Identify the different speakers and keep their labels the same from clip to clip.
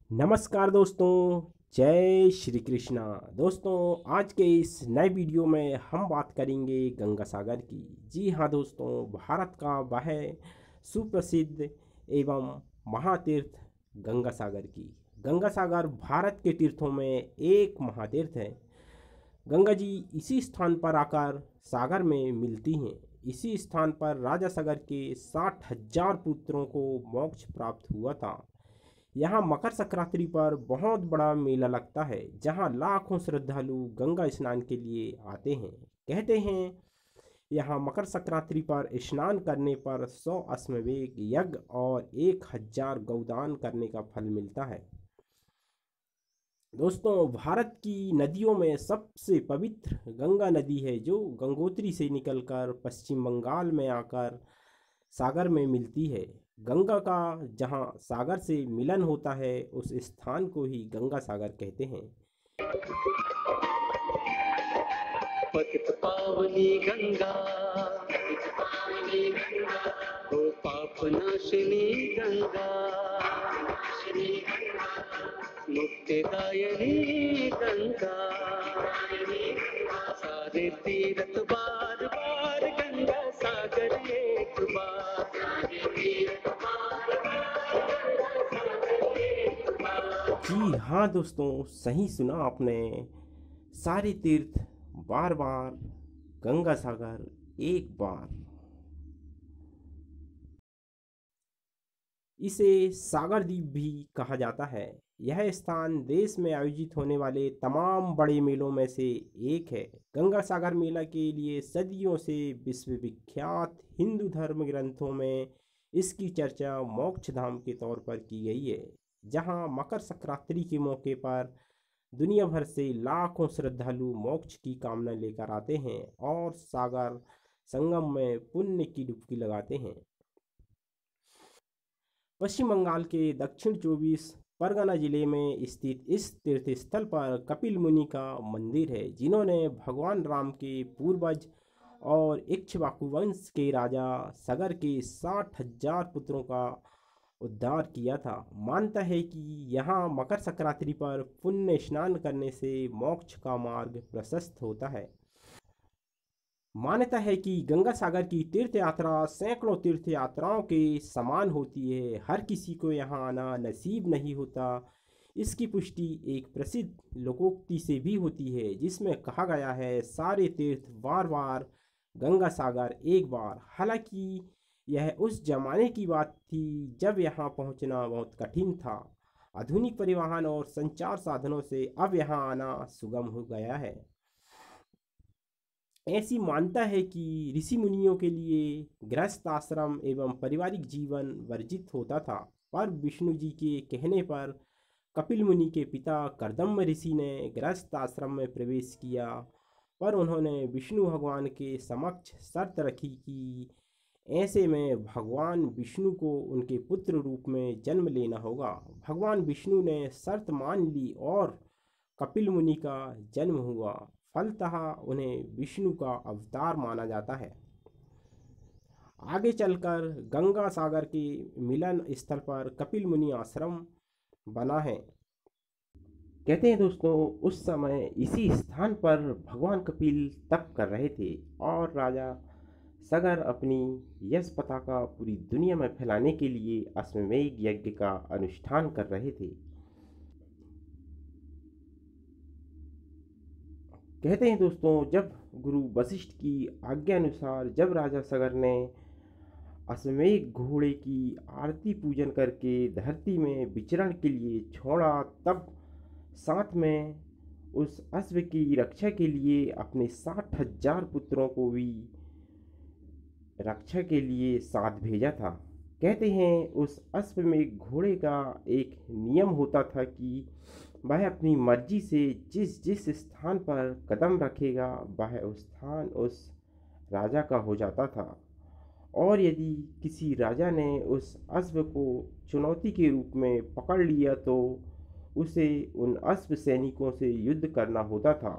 Speaker 1: नमस्कार दोस्तों, जय श्री कृष्णा। दोस्तों, आज के इस नए वीडियो में हम बात करेंगे गंगा सागर की। जी हाँ दोस्तों, भारत का वह सुप्रसिद्ध एवं महातीर्थ गंगा सागर की। गंगा सागर भारत के तीर्थों में एक महातीर्थ है। गंगा जी इसी स्थान पर आकर सागर में मिलती हैं। इसी स्थान पर राजा सागर के 60,000 पुत्रों को मोक्ष प्राप्त हुआ था। यहाँ मकर संक्रांति पर बहुत बड़ा मेला लगता है, जहाँ लाखों श्रद्धालु गंगा स्नान के लिए आते हैं। कहते हैं यहाँ मकर संक्रांति पर स्नान करने पर 100 अश्वमेध यज्ञ और 1000 गौदान करने का फल मिलता है। दोस्तों, भारत की नदियों में सबसे पवित्र गंगा नदी है, जो गंगोत्री से निकलकर पश्चिम बंगाल में आकर सागर में मिलती है। गंगा का जहाँ सागर से मिलन होता है, उस स्थान को ही गंगा सागर कहते हैं।
Speaker 2: पतित पावनी गंगा ओ पाप नाशिनी गंगा मुक्तिदायिनी गंगा सारे तीरथ बार बार गंगा सागर एक बार।
Speaker 1: जी हाँ दोस्तों, सही सुना आपने। सारे तीर्थ बार बार, गंगा सागर एक बार। इसे सागर द्वीप भी कहा जाता है। यह स्थान देश में आयोजित होने वाले तमाम बड़े मेलों में से एक है। गंगा सागर मेला के लिए सदियों से विश्व विख्यात हिंदू धर्म ग्रंथों में इसकी चर्चा मोक्ष धाम के तौर पर की गई है, जहां मकर संक्रांति के मौके पर दुनिया भर से लाखों श्रद्धालु मोक्ष की कामना लेकर आते हैं और सागर संगम में पुण्य की डुबकी लगाते हैं। पश्चिम बंगाल के दक्षिण 24 परगना जिले में स्थित इस तीर्थ स्थल पर कपिल मुनि का मंदिर है, जिन्होंने भगवान राम के पूर्वज और इक्ष्वाकु वंश के राजा सगर के 60,000 पुत्रों का उद्धार किया था। मानता है कि यहाँ मकर संक्रांति पर पुण्य स्नान करने से मोक्ष का मार्ग प्रशस्त होता है। मान्यता है कि गंगा सागर की तीर्थ यात्रा सैकड़ों तीर्थ यात्राओं के समान होती है। हर किसी को यहाँ आना नसीब नहीं होता। इसकी पुष्टि एक प्रसिद्ध लोकोक्ति से भी होती है, जिसमें कहा गया है, सारे तीर्थ बार बार, गंगा सागर एक बार। हालांकि यह उस जमाने की बात थी जब यहाँ पहुँचना बहुत कठिन था। आधुनिक परिवहन और संचार साधनों से अब यहाँ आना सुगम हो गया है। ऐसी मानता है कि ऋषि मुनियों के लिए गृहस्थ आश्रम एवं पारिवारिक जीवन वर्जित होता था, पर विष्णु जी के कहने पर कपिल मुनि के पिता कर्दम ऋषि ने गृहस्थ आश्रम में प्रवेश किया। पर उन्होंने विष्णु भगवान के समक्ष शर्त रखी कि ऐसे में भगवान विष्णु को उनके पुत्र रूप में जन्म लेना होगा। भगवान विष्णु ने शर्त मान ली और कपिल मुनि का जन्म हुआ। फलतः उन्हें विष्णु का अवतार माना जाता है। आगे चलकर गंगा सागर के मिलन स्थल पर कपिल मुनि आश्रम बना है। कहते हैं दोस्तों, उस समय इसी स्थान पर भगवान कपिल तप कर रहे थे और राजा सगर अपनी यश पताका पूरी दुनिया में फैलाने के लिए अश्वमेध यज्ञ का अनुष्ठान कर रहे थे। कहते हैं दोस्तों, जब गुरु वशिष्ठ की आज्ञा अनुसार जब राजा सगर ने अश्वमेध घोड़े की आरती पूजन करके धरती में विचरण के लिए छोड़ा, तब साथ में उस अश्व की रक्षा के लिए अपने 60,000 पुत्रों को भी रक्षा के लिए साथ भेजा था। कहते हैं उस अश्व में घोड़े का एक नियम होता था कि वह अपनी मर्जी से जिस जिस स्थान पर कदम रखेगा, वह उस स्थान उस राजा का हो जाता था। और यदि किसी राजा ने उस अश्व को चुनौती के रूप में पकड़ लिया, तो उसे उन अश्व सैनिकों से युद्ध करना होता था।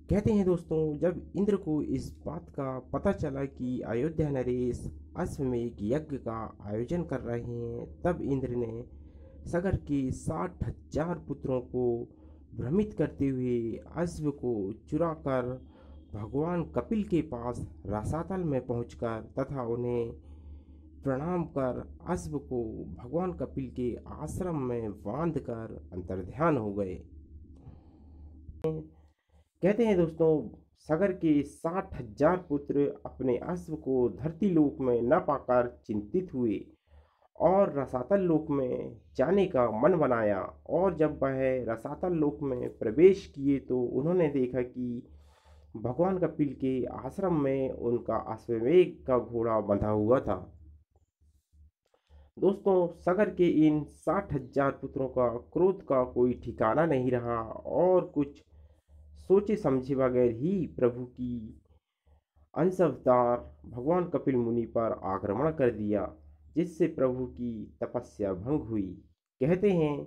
Speaker 1: कहते हैं दोस्तों, जब इंद्र को इस बात का पता चला कि अयोध्या नरेश अश्वमेध यज्ञ का आयोजन कर रहे हैं, तब इंद्र ने सगर के 60,000 पुत्रों को भ्रमित करते हुए अश्व को चुराकर भगवान कपिल के पास रसातल में पहुंचकर तथा उन्हें प्रणाम कर अश्व को भगवान कपिल के आश्रम में बांधकर अंतर्ध्यान हो गए। कहते हैं दोस्तों, सगर के 60,000 पुत्र अपने अश्व को धरती लोक में न पाकर चिंतित हुए और रसातल लोक में जाने का मन बनाया। और जब वह रसातल लोक में प्रवेश किए तो उन्होंने देखा कि भगवान कपिल के आश्रम में उनका अश्वमेध का घोड़ा बंधा हुआ था। दोस्तों, सगर के इन 60,000 पुत्रों का क्रोध का कोई ठिकाना नहीं रहा और कुछ सोचे समझे बगैर ही प्रभु की अंश अवतार भगवान कपिल मुनि पर आक्रमण कर दिया, जिससे प्रभु की तपस्या भंग हुई। कहते हैं,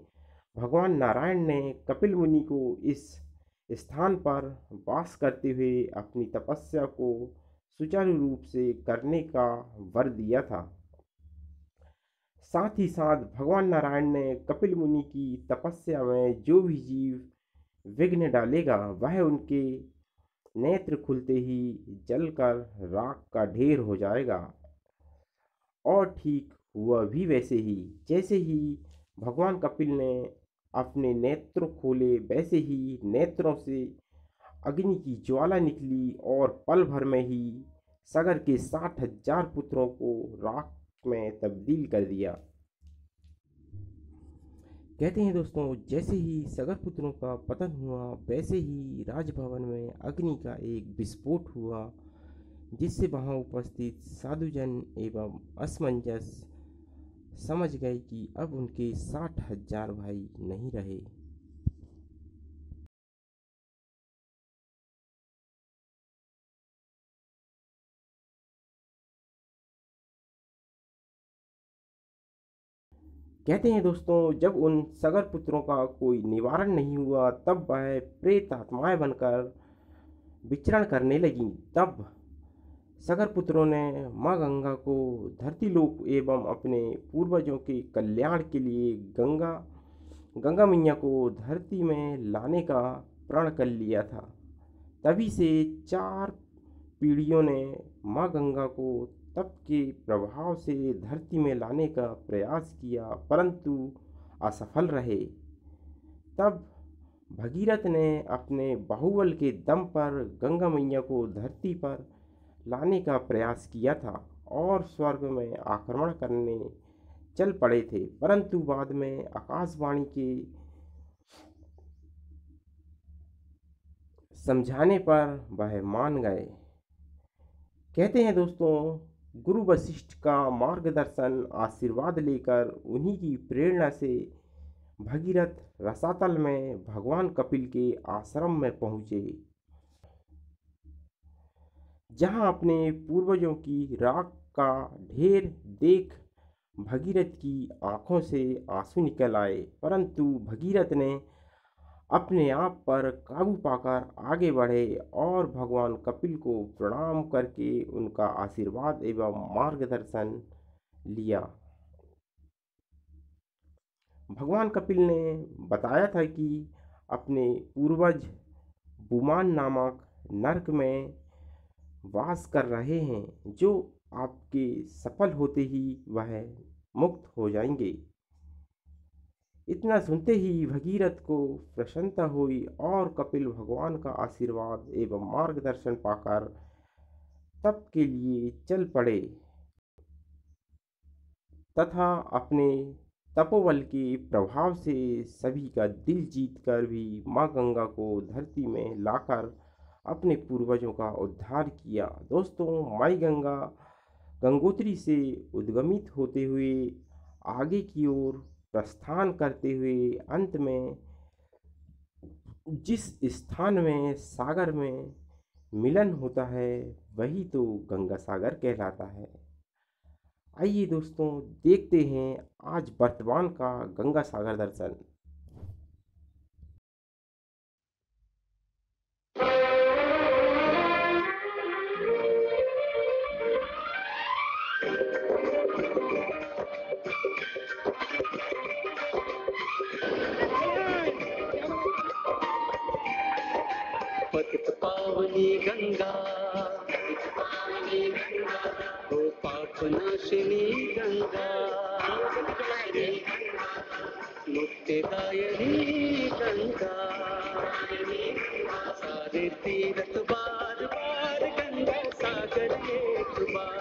Speaker 1: भगवान नारायण ने कपिल मुनि को इस स्थान पर वास करते हुए अपनी तपस्या को सुचारू रूप से करने का वर दिया था। साथ ही साथ भगवान नारायण ने कपिल मुनि की तपस्या में जो भी जीव विघ्न डालेगा, वह उनके नेत्र खुलते ही जलकर राख का ढेर हो जाएगा। और ठीक हुआ भी वैसे ही। जैसे ही भगवान कपिल ने अपने नेत्र खोले, वैसे ही नेत्रों से अग्नि की ज्वाला निकली और पल भर में ही सगर के 60,000 पुत्रों को राख में तब्दील कर दिया। कहते हैं दोस्तों, जैसे ही सगर पुत्रों का पतन हुआ, वैसे ही राजभवन में अग्नि का एक विस्फोट हुआ, जिससे वहां उपस्थित साधुजन एवं असमंजस समझ गए कि अब उनके 60,000 भाई नहीं रहे। कहते हैं दोस्तों, जब उन सगर पुत्रों का कोई निवारण नहीं हुआ, तब वह प्रेत आत्माएं बनकर विचरण करने लगी। तब सगर पुत्रों ने माँ गंगा को धरती लोक एवं अपने पूर्वजों के कल्याण के लिए गंगा मैया को धरती में लाने का प्रण कर लिया था। तभी से 4 पीढ़ियों ने माँ गंगा को तप के प्रभाव से धरती में लाने का प्रयास किया, परंतु असफल रहे। तब भगीरथ ने अपने बाहुबल के दम पर गंगा मैया को धरती पर लाने का प्रयास किया था और स्वर्ग में आक्रमण करने चल पड़े थे, परंतु बाद में आकाशवाणी के समझाने पर वह मान गए। कहते हैं दोस्तों, गुरु वशिष्ठ का मार्गदर्शन आशीर्वाद लेकर उन्हीं की प्रेरणा से भगीरथ रसातल में भगवान कपिल के आश्रम में पहुँचे, जहां अपने पूर्वजों की राख का ढेर देख भगीरथ की आंखों से आंसू निकल आए, परंतु भगीरथ ने अपने आप पर काबू पाकर आगे बढ़े और भगवान कपिल को प्रणाम करके उनका आशीर्वाद एवं मार्गदर्शन लिया। भगवान कपिल ने बताया था कि अपने पूर्वज बुमान नामक नरक में वास कर रहे हैं, जो आपके सफल होते ही वह मुक्त हो जाएंगे। इतना सुनते ही भगीरथ को प्रसन्नता हुई और कपिल भगवान का आशीर्वाद एवं मार्गदर्शन पाकर तप के लिए चल पड़े तथा अपने तपोबल के प्रभाव से सभी का दिल जीतकर भी माँ गंगा को धरती में लाकर अपने पूर्वजों का उद्धार किया। दोस्तों, माई गंगा गंगोत्री से उद्गमित होते हुए आगे की ओर प्रस्थान करते हुए अंत में जिस स्थान में सागर में मिलन होता है, वही तो गंगा सागर कहलाता है। आइए दोस्तों, देखते हैं आज वर्तमान का गंगा सागर दर्शन।
Speaker 2: पतित पावनी गंगा, ओ पाप नाशिनी गंगा, मुक्तिदायिनी गंगा, सारे तीरथ बार बार गंगा सागर एक बार।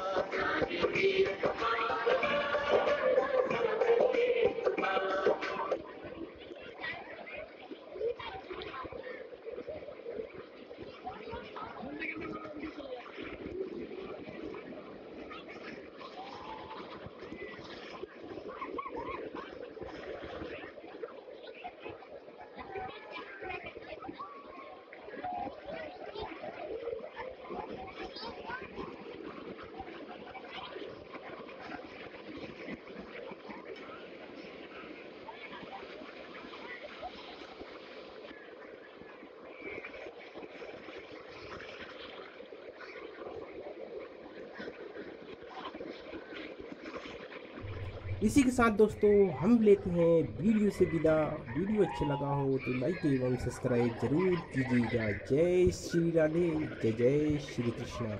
Speaker 1: इसी के साथ दोस्तों हम लेते हैं वीडियो से विदा। वीडियो अच्छा लगा हो तो लाइक एवं सब्सक्राइब जरूर कीजिएगा। जय श्री राधे, जय जय श्री कृष्णा।